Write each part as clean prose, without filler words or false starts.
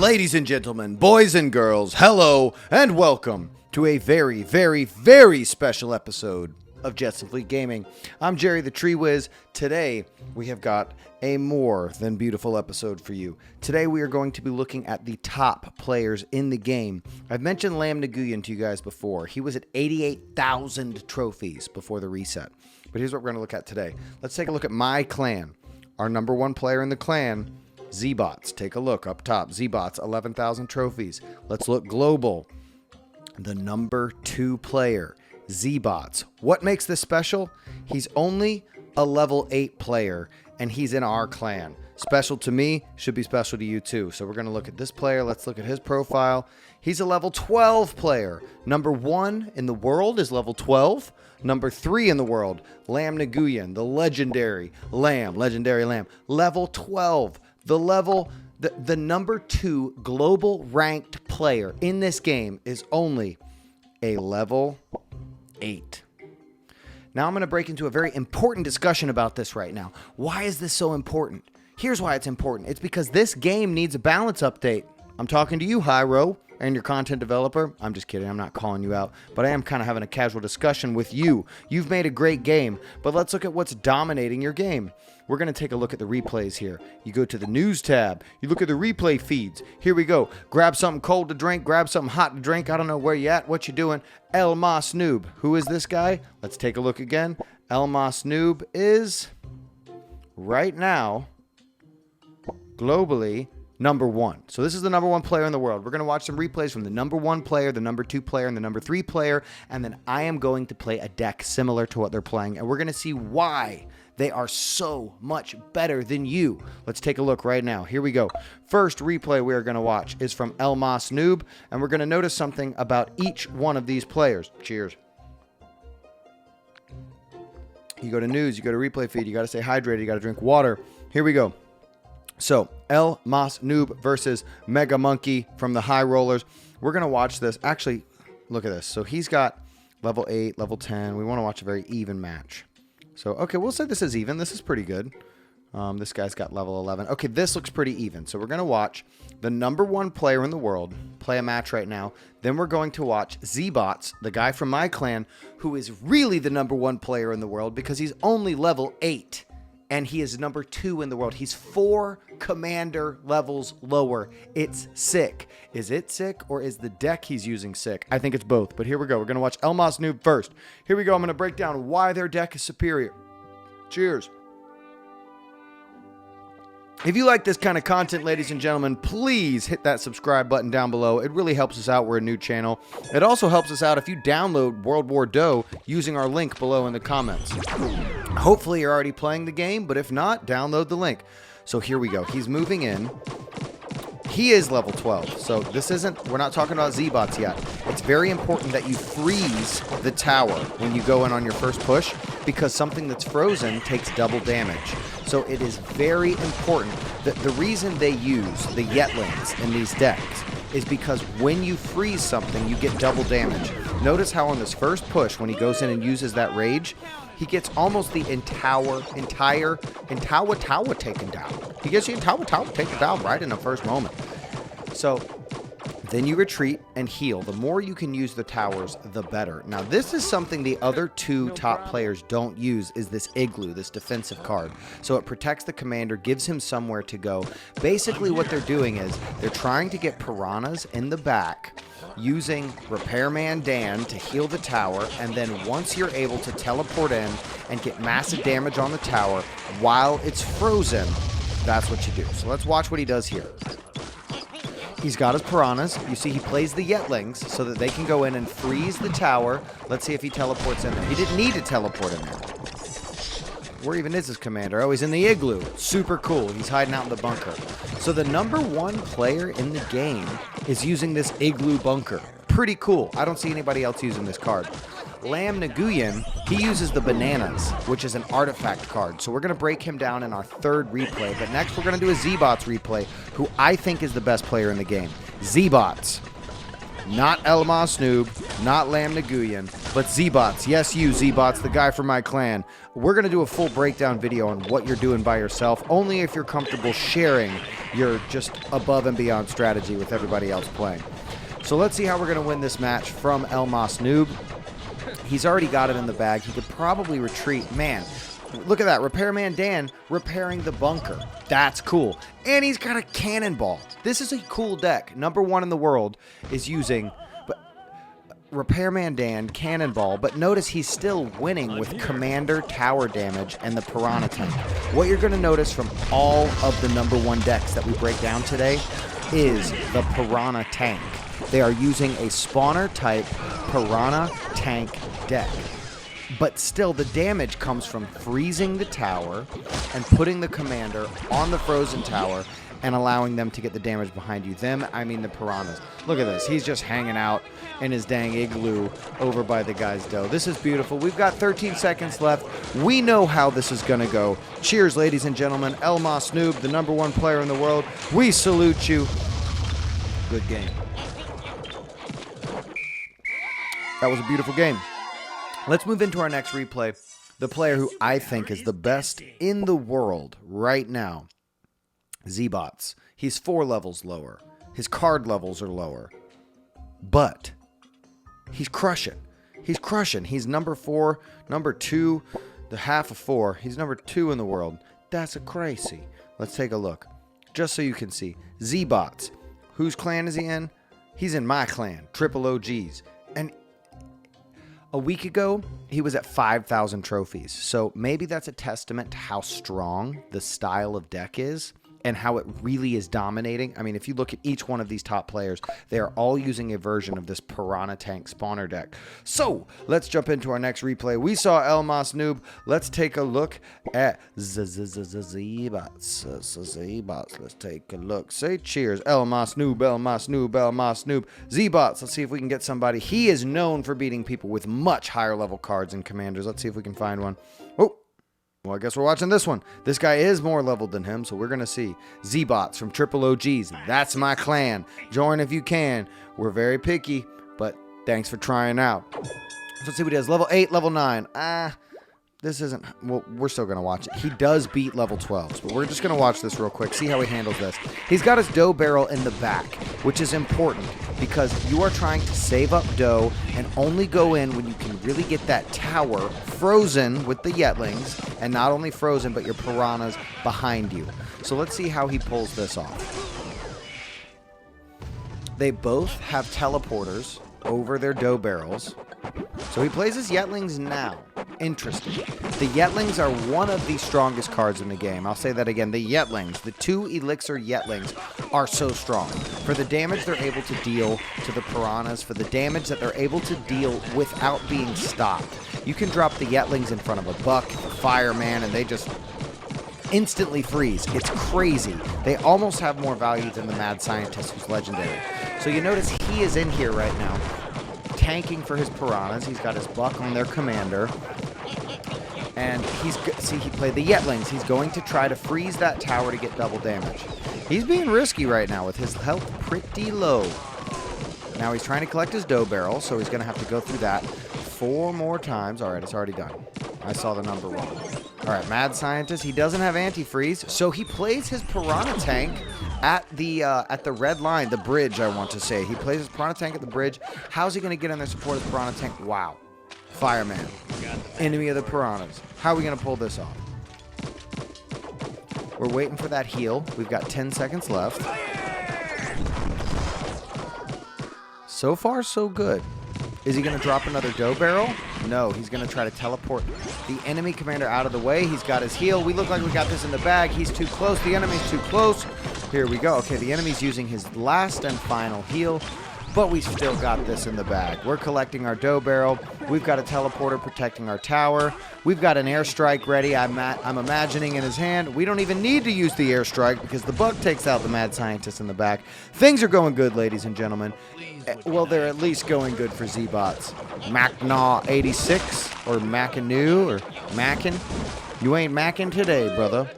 Ladies and gentlemen, boys and girls, hello and welcome to a very, very, very special episode of Jets and Fleet Gaming. I'm Jerry the Tree Whiz. Today, we have got a more than beautiful episode for you. Today, we are going to be looking at the top players in the game. I've mentioned Lam Nguyen to you guys before. He was at 88,000 trophies before the reset. But here's what we're going to look at today. Let's take a look at my clan. Our number one player in the clan, Zbots. Take a look up top. Zbots, 11,000 trophies. Let's look global. The number 2 player, Zbots. What makes this special? He's only a level 8 player, and he's in our clan. Special to me, should be special to you too. So we're going to look at this player. Let's look at his profile. He's a level 12 player. Number 1 in the world is level 12. Number 3 in the world, Lam Nguyen, the legendary Lam, level 12. The number 2 global ranked player in this game is only a level 8. Now I'm going to break into a very important discussion about this right now. Why is this so important? Here's why it's important. It's because this game needs a balance update. I'm talking to you, Hyro, and your content developer. I'm just kidding. I'm not calling you out, but I am kind of having a casual discussion with you. You've made a great game, but let's look at what's dominating your game. We're going to take a look at the replays here. You go to the news tab. You look at the replay feeds. Here we go. Grab something cold to drink. Grab something hot to drink. I don't know where you at, what you doing. El Mas Noob. Who is this guy? Let's take a look again. El Mas Noob is right now globally number 1. So this is the number 1 player in the world. We're going to watch some replays from the number 1 player, the number 2 player, and the number 3 player. And then I am going to play a deck similar to what they're playing. And we're going to see why they are so much better than you. Let's take a look right now. Here we go. First replay we are going to watch is from El Mas Noob. And we're going to notice something about each one of these players. Cheers. You go to news, you go to replay feed, you got to stay hydrated, you got to drink water. Here we go. So, El Mas Noob versus Mega Monkey from the High Rollers. We're going to watch this. Actually, look at this. So, he's got level 8, level 10. We want to watch a very even match. So, okay, we'll say this is even. This is pretty good. This guy's got level 11. Okay, this looks pretty even. So, we're going to watch the number 1 player in the world play a match right now. Then we're going to watch Zbots, the guy from my clan, who is really the number 1 player in the world because he's only level 8. And he is number 2 in the world. He's 4 commander levels lower. It's sick. Is it sick or is the deck he's using sick? I think it's both. But here we go. We're going to watch El Mas Noob first. Here we go. I'm going to break down why their deck is superior. Cheers. If you like this kind of content, ladies and gentlemen, please hit that subscribe button down below. It really helps us out. We're a new channel. It also helps us out if you download World War DOH using our link below in the comments. Hopefully you're already playing the game, but if not, download the link. So here we go. He's moving in. He is level 12. So this isn't, we're not talking about Zbots yet. It's very important that you freeze the tower when you go in on your first push because something that's frozen takes double damage. So it is very important that the reason they use the Yetlings in these decks is because when you freeze something, you get double damage. Notice how on this first push, when he goes in and uses that rage, he gets almost the entire tower taken down. He gets the entire tower taken down right in the first moment. So then you retreat and heal. The more you can use the towers, the better. Now, this is something the other 2 top players don't use, is this Igloo, this defensive card. So it protects the commander, gives him somewhere to go. Basically, what they're doing is they're trying to get piranhas in the back using Repairman Dan to heal the tower, and then once you're able to teleport in and get massive damage on the tower while it's frozen, that's what you do. So let's watch what he does here. He's got his piranhas. You see he plays the Yetlings so that they can go in and freeze the tower. Let's see if he teleports in there. He didn't need to teleport in there. Where even is his commander? Oh, he's in the Igloo. Super cool. He's hiding out in the bunker. So the number 1 player in the game is using this Igloo bunker. Pretty cool. I don't see anybody else using this card. Lam Nguyen, he uses the Bananas, which is an artifact card. So we're going to break him down in our 3rd replay. But next we're going to do a Zbots replay, who I think is the best player in the game. Zbots. Not El Mas Noob, not Lam Nguyen, but Zbots. Yes, you, Zbots, the guy from my clan. We're going to do a full breakdown video on what you're doing by yourself, only if you're comfortable sharing your just above and beyond strategy with everybody else playing. So let's see how we're going to win this match from Elmas Noob. He's already got it in the bag. He could probably retreat. Man, look at that. Repairman Dan repairing the bunker. That's cool. And he's got a cannonball. This is a cool deck. #1 in the world is using Repairman Dan, cannonball, but notice he's still winning with commander, tower damage, and the piranha tank. What you're going to notice from all of the #1 decks that we break down today is the piranha tank. They are using a spawner type piranha tank deck. But still, the damage comes from freezing the tower and putting the commander on the frozen tower and allowing them to get the damage behind you. Them, I mean the piranhas. Look at this. He's just hanging out in his dang igloo over by the guy's dough. This is beautiful. We've got 13 seconds left. We know how this is going to go. Cheers, ladies and gentlemen. Elmas Noob, the #1 player in the world. We salute you. Good game. That was a beautiful game. Let's move into our next replay. The player who I think is the best in the world right now, Zbots. He's 4 levels lower. His card levels are lower. But he's crushing. He's crushing. He's #4, #2, the half of 4. He's #2 in the world. That's a crazy. Let's take a look. Just so you can see. Zbots. Whose clan is he in? He's in my clan. Triple OGs. And a week ago, he was at 5,000 trophies. So maybe that's a testament to how strong the style of deck is and how it really is dominating. I mean, if you look at each one of these top players, they are all using a version of this Piranha Tank spawner deck. So let's jump into our next replay. We saw Elmas Noob. Let's take a look at Zbots. Zbots. Let's take a look. Say cheers. Elmas Noob, Elmas Noob, Elmas Noob. Zbots. Let's see if we can get somebody. He is known for beating people with much higher level cards and commanders. Let's see if we can find one. Oh. Well, I guess we're watching this one. This guy is more leveled than him, so we're going to see. Zbots from Triple OGs. That's my clan. Join if you can. We're very picky, but thanks for trying out. Let's see what he does. Level 8, level 9. This isn't... Well, we're still going to watch it. He does beat level 12s, but we're just going to watch this real quick, see how he handles this. He's got his dough barrel in the back, which is important because you are trying to save up dough and only go in when you can really get that tower frozen with the Yetlings, and not only frozen, but your piranhas behind you. So let's see how he pulls this off. They both have teleporters over their dough barrels. So he plays his Yetlings now. Interesting. The Yetlings are one of the strongest cards in the game. I'll say that again. The Yetlings, the 2 Elixir Yetlings, are so strong. For the damage they're able to deal to the piranhas, for the damage that they're able to deal without being stopped. You can drop the Yetlings in front of a buck, a fireman, and they just instantly freeze. It's crazy. They almost have more value than the Mad Scientist, who's legendary. So you notice he is in here right now, tanking for his piranhas. He's got his buck on their commander. And see, he played the Yetlings. He's going to try to freeze that tower to get double damage. He's being risky right now with his health pretty low. Now he's trying to collect his dough barrel, so he's going to have to go through that 4 more times. All right, it's already done. I saw the number wrong. All right, Mad Scientist. He doesn't have antifreeze, so he plays his piranha tank at the red line, the bridge, I want to say. He plays his piranha tank at the bridge. How's he going to get in there to support his piranha tank? Wow. Fireman. Enemy of the piranhas. How are we going to pull this off? We're waiting for that heal. We've got 10 seconds left. So far, so good. Is he going to drop another dough barrel? No, he's going to try to teleport the enemy commander out of the way. He's got his heal. We look like we got this in the bag. He's too close. The enemy's too close. Here we go. Okay, the enemy's using his last and final heal, but we still got this in the bag. We're collecting our dough barrel. We've got a teleporter protecting our tower. We've got an airstrike ready, I'm imagining, in his hand. We don't even need to use the airstrike because the bug takes out the Mad Scientist in the back. Things are going good, ladies and gentlemen. Well, they're at least going good for Zbots. Macnaw86 or Macanu or Mackin. You ain't Mackin today, brother.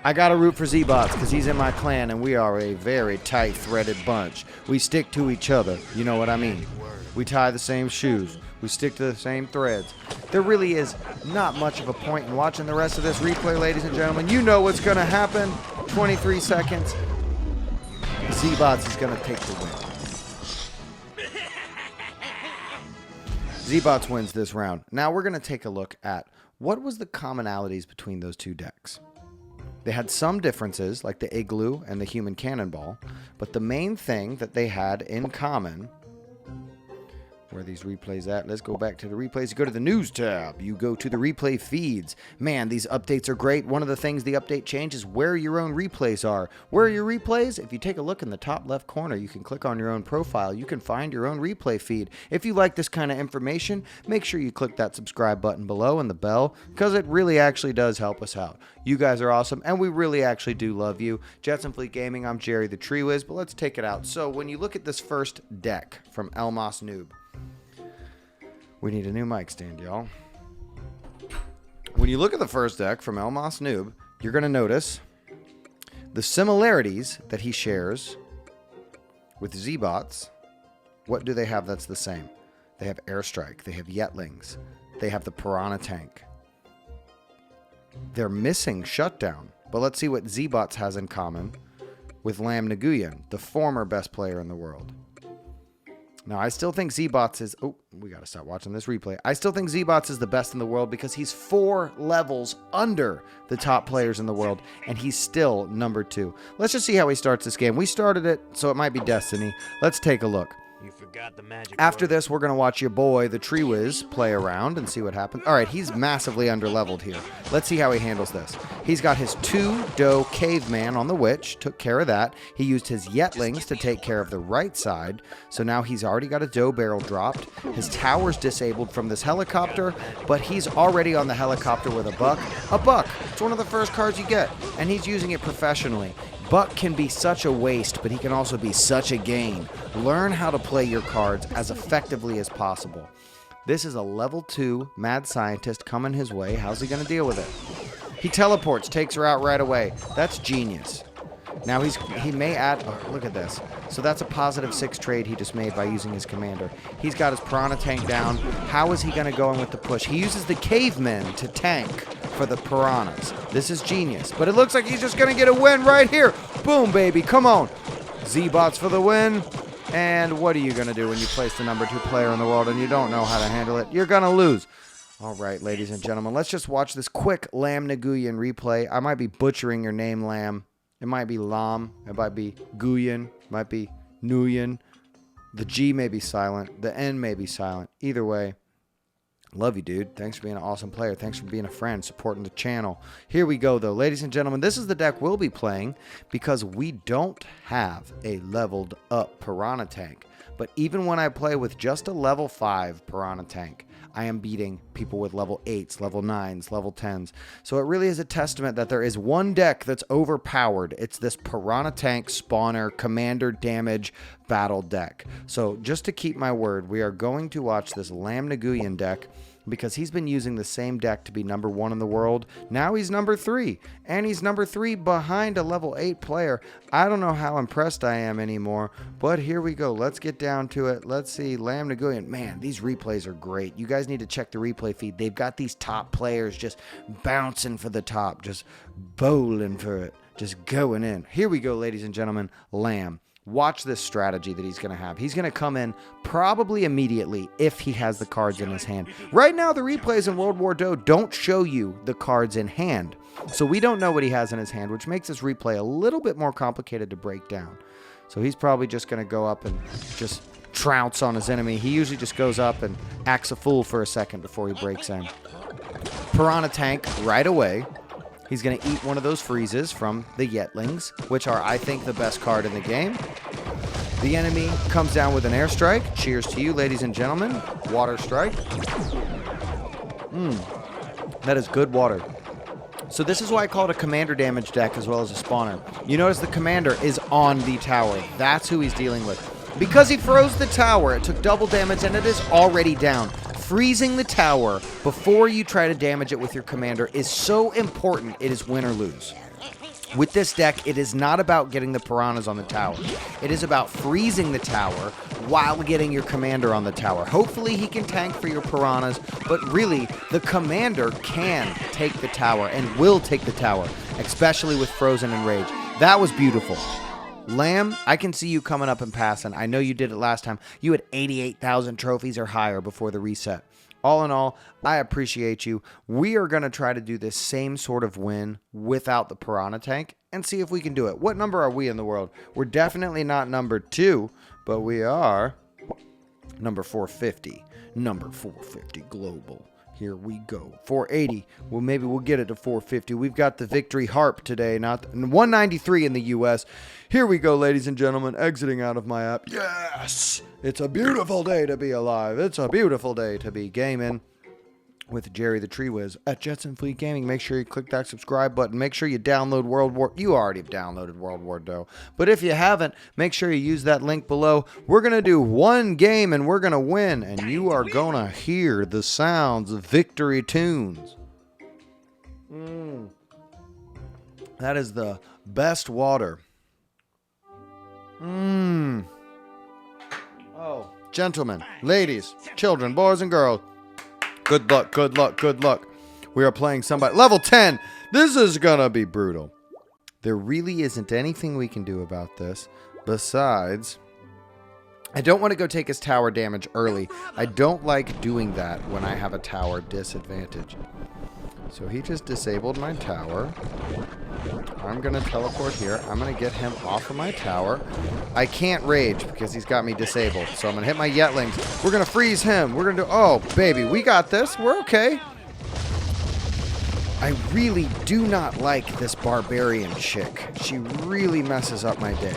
I gotta root for Zbots because he's in my clan and we are a very tight-threaded bunch. We stick to each other, you know what I mean. We tie the same shoes. We stick to the same threads. There really is not much of a point in watching the rest of this replay, ladies and gentlemen. You know what's gonna happen. 23 seconds. Zbots is going to take the win. Zbots wins this round. Now we're going to take a look at what was the commonalities between those two decks. They had some differences, like the Igloo and the Human Cannonball, but the main thing that they had in common... Where are these replays at? Let's go back to the replays. You go to the news tab. You go to the replay feeds. Man, these updates are great. One of the things the update changes is where your own replays are. Where are your replays? If you take a look in the top left corner, you can click on your own profile. You can find your own replay feed. If you like this kind of information, make sure you click that subscribe button below and the bell, because it really actually does help us out. You guys are awesome, and we really actually do love you. Jets and Fleet Gaming, I'm Jerry the Tree Wiz, but let's take it out. So when you look at this first deck from Elmas Noob, we need a new mic stand, y'all. When you look at the first deck from Elmas Noob, you're going to notice the similarities that he shares with Zbots. What do they have that's the same? They have Airstrike. They have Yetlings. They have the Piranha Tank. They're missing Shutdown. But let's see what Zbots has in common with Lam Nguyen, the former best player in the world. Now, I still think Zbots is... Oh, we got to stop watching this replay. I still think Zbots is the best in the world because he's 4 levels under the top players in the world, and he's still number 2. Let's just see how he starts this game. We started it, so it might be Destiny. Let's take a look. You forgot the magic After word. this, we're going to watch your boy, the Tree Wiz, play around and see what happens. All right, he's massively underleveled here. Let's see how he handles this. He's got his 2 Doe Caveman on the Witch. Took care of that. He used his Yetlings to take care of the right side. So now he's already got a Doe barrel dropped. His tower's disabled from this helicopter, but he's already on the helicopter with a buck. A buck. It's one of the first cards you get, and he's using it professionally. Buck can be such a waste, but he can also be such a gain. Learn how to play your cards as effectively as possible. This is a level 2 mad scientist coming his way. How's he going to deal with it? He teleports, takes her out right away. That's genius. Now he may add... Oh, look at this. So that's a positive 6 trade he just made by using his commander. He's got his Piranha Tank down. How is he going to go in with the push? He uses the Cavemen to tank for the Piranhas. This is genius. But it looks like he's just going to get a win right here. Boom, baby. Come on. Zbots for the win. And what are you going to do when you place the number 2 player in the world and you don't know how to handle it? You're going to lose. All right, ladies and gentlemen, let's just watch this quick Lam Nguyen replay. I might be butchering your name, Lam. It might be Lam. It might be Nguyen. It might be Nguyen. The G may be silent. The N may be silent. Either way, love you, dude. Thanks for being an awesome player. Thanks for being a friend, supporting the channel. Here we go, though. Ladies and gentlemen, this is the deck we'll be playing because we don't have a leveled up Piranha Tank. But even when I play with just a level 5 Piranha Tank, I am beating people with level 8s, level 9s, level 10s. So it really is a testament that there is one deck that's overpowered. It's this Piranha Tank Spawner Commander Damage Battle deck. So just to keep my word, we are going to watch this Lam Nguyen deck because he's been using the same deck to be number 1 in the world. Now he's number 3, and he's number 3 behind a level 8 player. I don't know how impressed I am anymore, but here we go. Let's get down to it. Let's see. Lam Nguyen. Man, these replays are great. You guys need to check the replay feed. They've got these top players just bouncing for the top, just bowling for it, just going in. Here we go, ladies and gentlemen. Lam. Watch this strategy that he's going to have. He's going to come in probably immediately if he has the cards in his hand. Right now, the replays in World War DOH don't show you the cards in hand. So we don't know what he has in his hand, which makes this replay a little bit more complicated to break down. So he's probably just going to go up and just trounce on his enemy. He usually just goes up and acts a fool for a second before he breaks in. Piranha Tank right away. He's going to eat one of those freezes from the Yetlings, which are, I think, the best card in the game. The enemy comes down with an airstrike. Cheers to you, ladies and gentlemen. Water strike. That is good water. So this is why I call it a commander damage deck as well as a spawner. You notice the commander is on the tower. That's who he's dealing with. Because he froze the tower, it took double damage and it is already down. Freezing the tower before you try to damage it with your commander is so important. It is win or lose. With this deck, it is not about getting the piranhas on the tower. It is about freezing the tower while getting your commander on the tower. Hopefully he can tank for your piranhas, but really, the commander can take the tower and will take the tower, especially with Frozen and Rage. That was beautiful. Lamb, I can see you coming up and passing. I know you did it last time. You had 88,000 trophies or higher before the reset. All in all, I appreciate you. We are going to try to do this same sort of win without the Piranha Tank and see if we can do it. What number are we in the world? We're definitely not number 2, but we are number 450. Number 450 global. Here we go. 480. Well, maybe we'll get it to 450. We've got the Victory Harp today, not 193 in the U.S. Here we go, ladies and gentlemen. Exiting out of my app. Yes! It's a beautiful day to be alive. It's a beautiful day to be gaming with Jerry the Tree Wiz at Jetson Fleet Gaming. Make sure you click that subscribe button. Make sure you download World War. You already downloaded World War DOH. But if you haven't, make sure you use that link below. We're going to do one game and we're going to win. And you are going to hear the sounds of victory tunes. That is the best water. Oh, gentlemen, ladies, children, boys and girls. Good luck, good luck, good luck. We are playing somebody. Level 10. This is going to be brutal. There really isn't anything we can do about this besides... I don't want to go take his tower damage early. I don't like doing that when I have a tower disadvantage. So he just disabled my tower. I'm going to teleport here. I'm going to get him off of my tower. I can't rage because he's got me disabled. So I'm going to hit my Yetlings. We're going to freeze him. We're going to do... Oh, baby, we got this. We're okay. I really do not like this barbarian chick. She really messes up my day.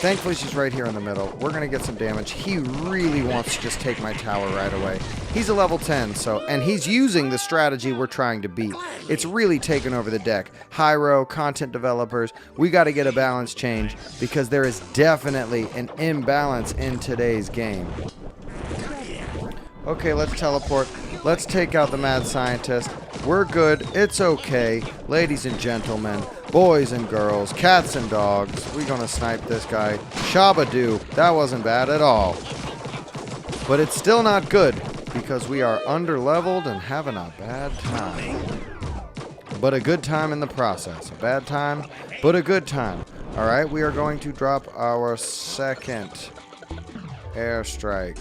Thankfully, she's right here in the middle. We're going to get some damage. He really wants to just take my tower right away. He's a level 10, and he's using the strategy we're trying to beat. It's really taken over the deck. Hyro, content developers, we got to get a balance change because there is definitely an imbalance in today's game. Okay, let's teleport. Let's take out the mad scientist. We're good. It's okay. Ladies and gentlemen, boys and girls, cats and dogs, we're going to snipe this guy. Shabadoo. That wasn't bad at all. But it's still not good because we are under-leveled and having a bad time. But a good time in the process. A bad time, but a good time. All right, we are going to drop our second airstrike.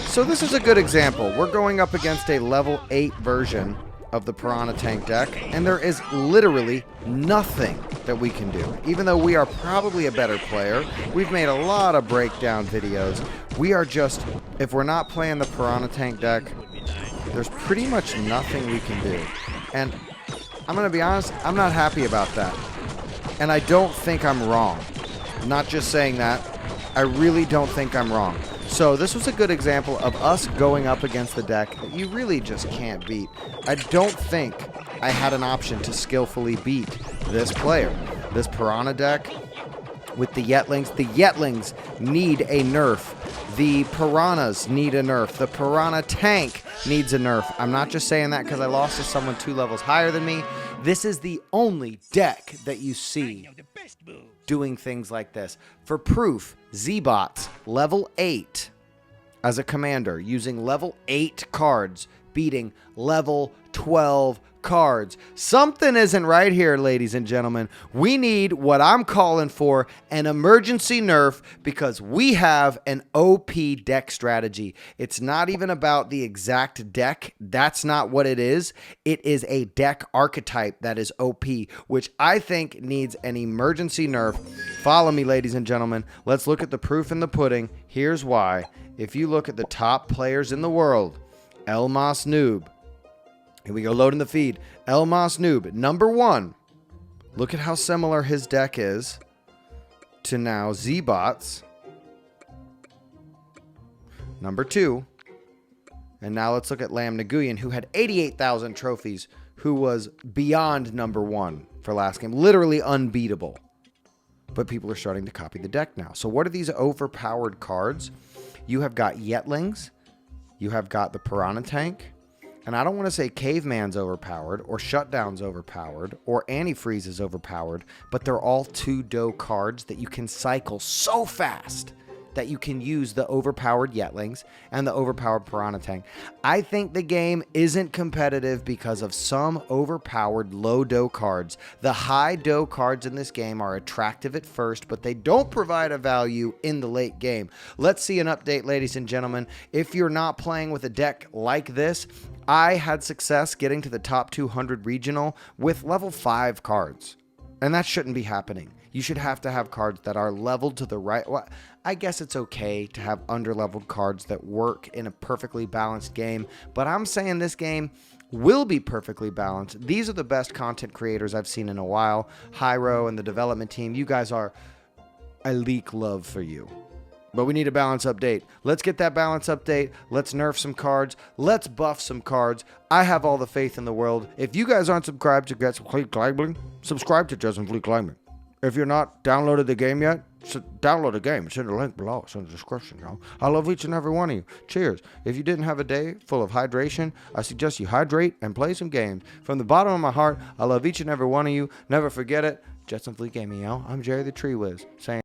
So this is a good example. We're going up against a level 8 version of the Piranha Tank deck, and there is literally nothing that we can do. Even though we are probably a better player, we've made a lot of breakdown videos. We are just, if we're not playing the Piranha Tank deck, there's pretty much nothing we can do. And I'm going to be honest, I'm not happy about that. And I don't think I'm wrong. I'm not just saying that. I really don't think I'm wrong. So this was a good example of us going up against the deck that you really just can't beat. I don't think I had an option to skillfully beat this player. This Piranha deck with the Yetlings. The Yetlings need a nerf. The Piranhas need a nerf. The Piranha Tank needs a nerf. I'm not just saying that because I lost to someone 2 levels higher than me. This is the only deck that you see doing things like this. For proof, Zbots, level 8, as a commander, using level 8 cards, beating level 12 cards. Something isn't right here, ladies and gentlemen. We need what I'm calling for, an emergency nerf, because we have an OP deck strategy. It's not even about the exact deck. That's not what it is. It is a deck archetype that is OP, which I think needs an emergency nerf. Follow me, ladies and gentlemen. Let's look at the proof in the pudding. Here's why. If you look at the top players in the world, Elmas Noob. Here we go, loading the feed. Elmas Noob, number 1. Look at how similar his deck is to now Zbots. Number 2. And now let's look at Lamb Nguyen, who had 88,000 trophies, who was beyond number 1 for last game. Literally unbeatable. But people are starting to copy the deck now. So what are these overpowered cards? You have got Yetlings. You have got the Piranha Tank. And I don't want to say Caveman's overpowered, or Shutdown's overpowered, or Antifreeze is overpowered, but they're all 2 DOH cards that you can cycle so fast. that you can use the overpowered Yetlings and the overpowered Piranha Tank. I think the game isn't competitive because of some overpowered low dough cards. The high dough cards in this game are attractive at first, but they don't provide a value in the late game. Let's see an update, ladies and gentlemen. If you're not playing with a deck like this, I had success getting to the top 200 regional with level 5 cards. And that shouldn't be happening. You should have to have cards that are leveled to the right. Well, I guess it's okay to have under-leveled cards that work in a perfectly balanced game, but I'm saying this game will be perfectly balanced. These are the best content creators I've seen in a while. Hyro and the development team, you guys are... I leak love for you. But we need a balance update. Let's get that balance update. Let's nerf some cards. Let's buff some cards. I have all the faith in the world. If you guys aren't subscribed to Get Some Fleet Climbing, subscribe to Get Some Fleet Climbing. If you're not downloaded the game yet, download the game. It's in the link below. It's in the description, y'all. I love each and every one of you. Cheers. If you didn't have a day full of hydration, I suggest you hydrate and play some games. From the bottom of my heart, I love each and every one of you. Never forget it. Jet Some Fleet Gaming, y'all. I'm Jerry the Tree Wiz, saying